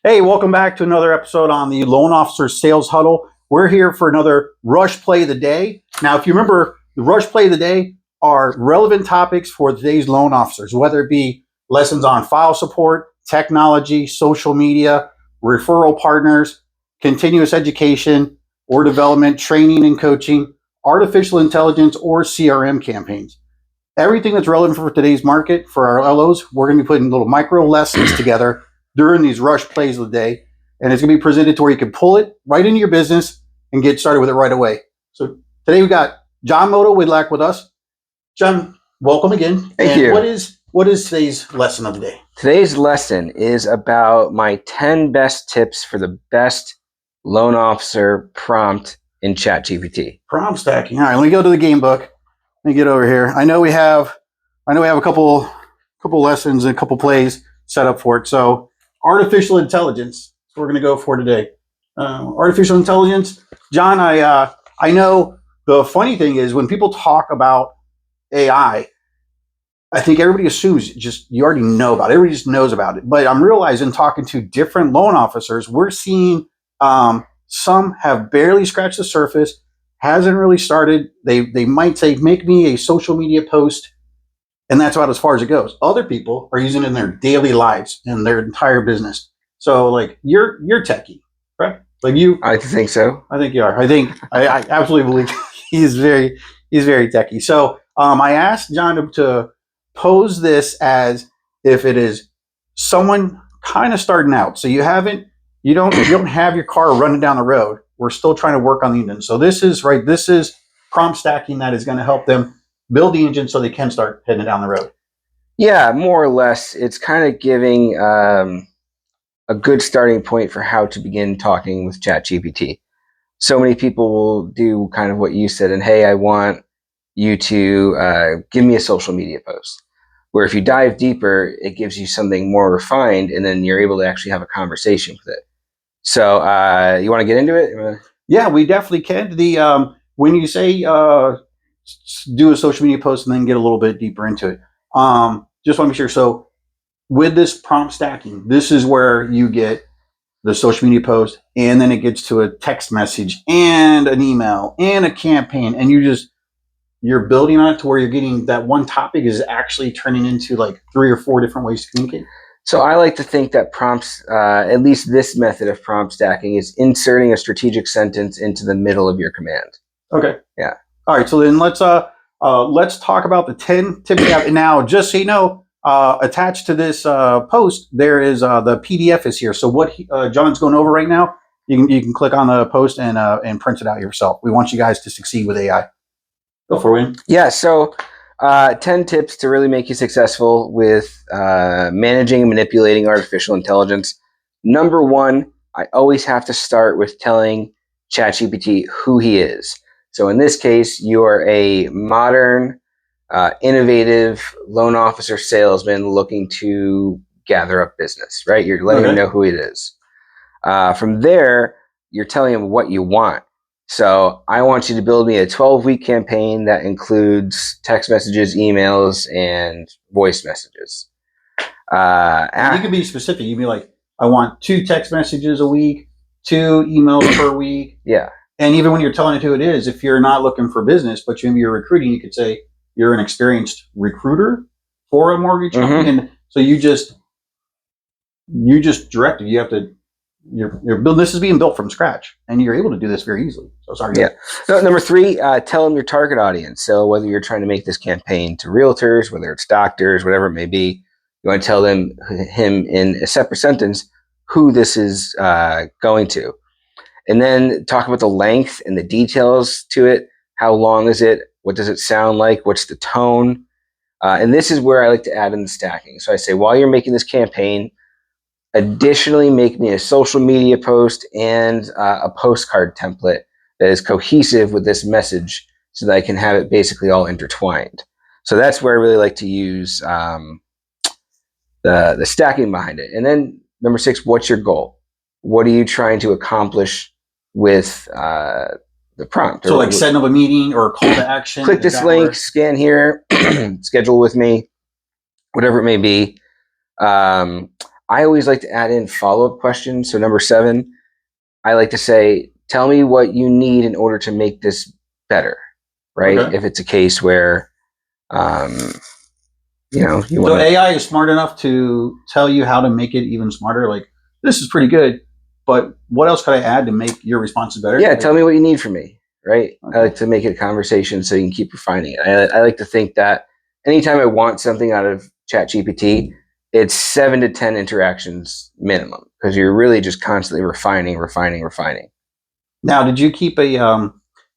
Hey, welcome back to another episode on the Loan Officer Sales Huddle. We're here for another Rush Play of the Day. Now, if you remember, the Rush Play of the Day are relevant topics for today's loan officers, whether it be lessons on file support, technology, social media, referral partners, continuous education or development, training and coaching, artificial intelligence, or CRM campaigns. Everything that's relevant for today's market for our LOs, we're going to be putting little micro lessons together during these rush plays of the day. And it's going to be presented to where you can pull it right into your business and get started with it right away. So today we got John Moto-Widlack with us. John, welcome again. Thank you. What is today's lesson of the day? Today's lesson is about my 10 best tips for the best loan officer prompt in ChatGPT. Prompt stacking. All right, let me go to the game book. Let me get over here. I know we have a couple lessons and a couple plays set up for it. So artificial intelligence. That's what we're going to go for today. Artificial intelligence. John, I know the funny thing is when people talk about AI, I think everybody assumes just you already know about it. Everybody just knows about it. But I'm realizing talking to different loan officers, we're seeing some have barely scratched the surface, hasn't really started. They might say, make me a social media post, and that's about as far as it goes. Other people are using it in their daily lives and their entire business. So, like, you're techie, right? Like you, I think so. I think you are. I absolutely believe he's very techie. So, I asked John to pose this as if it is someone kind of starting out. So you don't have your car running down the road. We're still trying to work on the engine. So this is prompt stacking that is going to help them build the engine so they can start heading it down the road. Yeah, more or less. It's kind of giving a good starting point for how to begin talking with ChatGPT. So many people will do kind of what you said, and hey, I want you to give me a social media post. Where if you dive deeper, it gives you something more refined, and then you're able to actually have a conversation with it. So you want to get into it? Yeah, we definitely can. When you say do a social media post and then get a little bit deeper into it, just want to be sure. So with this prompt stacking, this is where you get the social media post, and then it gets to a text message and an email and a campaign, and you're building on it to where you're getting that one topic is actually turning into like 3 or 4 different ways to communicate. So I like to think that prompts, at least this method of prompt stacking, is inserting a strategic sentence into the middle of your command. Okay. Yeah. All right. So then let's talk about the 10 tips we have. And now, just so you know, attached to this post, there is the PDF is here. So what John's going over right now, you can click on the post and print it out yourself. We want you guys to succeed with AI. Go for it. Yeah. So 10 tips to really make you successful with managing and manipulating artificial intelligence. Number 1, I always have to start with telling ChatGPT who he is. So in this case, you are a modern, innovative loan officer salesman looking to gather up business, right? You're letting him know who it is. From there, you're telling him what you want. So I want you to build me a 12-week campaign that includes text messages, emails, and voice messages. You can be specific. You can be like, I want 2 text messages a week, 2 emails per week. Yeah. And even when you're telling it who it is, if you're not looking for business, but you're recruiting, you could say you're an experienced recruiter for a mortgage company. And so you just direct it. You have to. Your business is being built from scratch, and you're able to do this very easily. So sorry. Yeah. So, number 3, tell them your target audience. So whether you're trying to make this campaign to realtors, whether it's doctors, whatever it may be, you want to tell him in a separate sentence who this is going to, and then talk about the length and the details to it. How long is it? What does it sound like? What's the tone? And this is where I like to add in the stacking. So I say, while you're making this campaign, additionally, make me a social media post and a postcard template that is cohesive with this message so that I can have it basically all intertwined. So that's where I really like to use the stacking behind it. And then number 6, what's your goal? What are you trying to accomplish with the prompt? So like setting up a meeting or a call to action. Click this link, scan here, schedule with me, whatever it may be. I always like to add in follow-up questions. So number 7, I like to say, tell me what you need in order to make this better, right? Okay. If it's a case where, you know, you So want AI is smart enough to tell you how to make it even smarter. Like, this is pretty good, but what else could I add to make your responses better? yeah, Like, tell me what you need from me, right? Okay. I like to make it a conversation so you can keep refining it. I like to think that anytime I want something out of ChatGPT, it's 7 to 10 interactions minimum, because you're really just constantly refining. Now, did you keep a?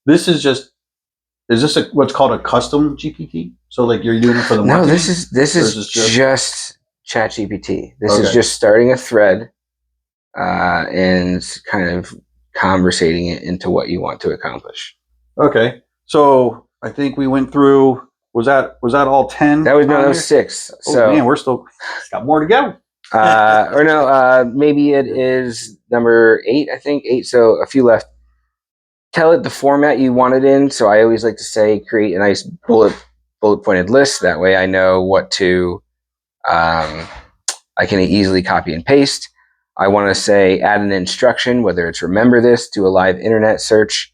This is just. Is this what's called a custom GPT? So like you're doing it for the No, marketing? this Or is is this just ChatGPT. This is Okay. just starting a thread and kind of conversating it into what you want to accomplish. Okay. So I think we went through. Was that all 10? That was no, on that was here? 6. Oh So man, we're still got more to go. or no, maybe it is number 8. I think 8. So a few left. Tell it the format you want it in. So I always like to say, create a nice bullet pointed list. That way, I know what to. I can easily copy and paste. I want to say add an instruction, whether it's remember this, do a live internet search,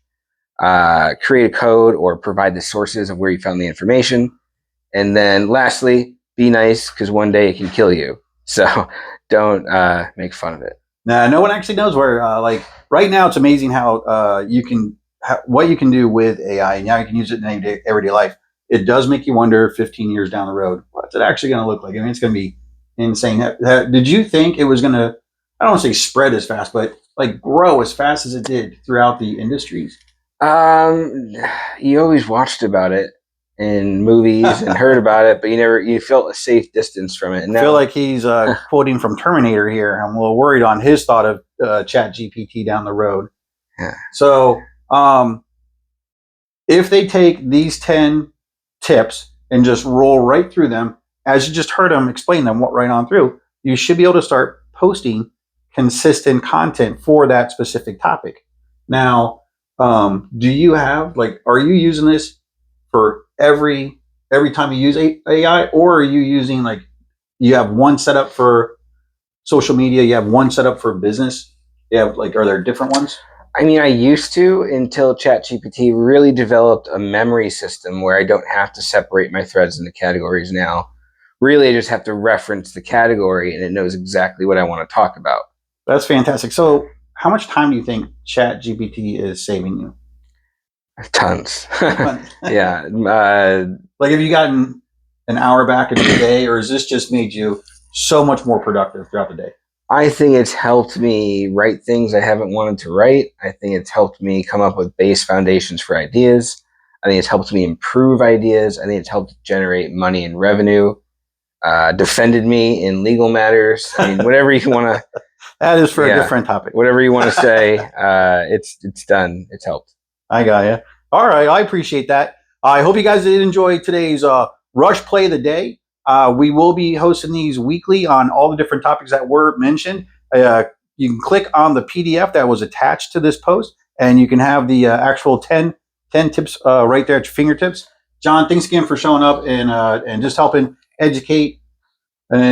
create a code, or provide the sources of where you found the information. And then lastly, be nice, because one day it can kill you. So don't make fun of it. Nah, no one actually knows where. Like right now, it's amazing how you can what you can do with AI, and now you can use it in everyday life. It does make you wonder 15 years down the road, what's it actually going to look like? I mean, it's going to be insane. Did you think it was going to? I don't want to say spread as fast, but like grow as fast as it did throughout the industries. You always watched about it in movies and heard about it, but you felt a safe distance from it. And I now, feel like he's quoting from Terminator here. I'm a little worried on his thought of Chat GPT down the road. yeah. So, if they take these 10 tips and just roll right through them, as you just heard them explain them right on through, you should be able to start posting consistent content for that specific topic. Now, do you have are you using this for every time you use AI, or are you using you have one setup for social media, you have one setup for business? You have are there different ones? I mean, I used to, until ChatGPT really developed a memory system where I don't have to separate my threads into categories now. Really, I just have to reference the category and it knows exactly what I want to talk about. That's fantastic. So, how much time do you think Chat GPT is saving you? Tons. Have Yeah. you gotten an hour back in your day, or has this just made you so much more productive throughout the day? I think it's helped me write things I haven't wanted to write. I think it's helped me come up with base foundations for ideas. I think it's helped me improve ideas. I think it's helped generate money and revenue. Defended me in legal matters. I mean, whatever you want to. That is for a different topic. Whatever you want to say, it's done. It's helped. I got you. All right, I appreciate that. I hope you guys did enjoy today's Rush Play of the Day. We will be hosting these weekly on all the different topics that were mentioned. You can click on the PDF that was attached to this post, and you can have the actual 10 tips right there at your fingertips. John, thanks again for showing up and just helping educate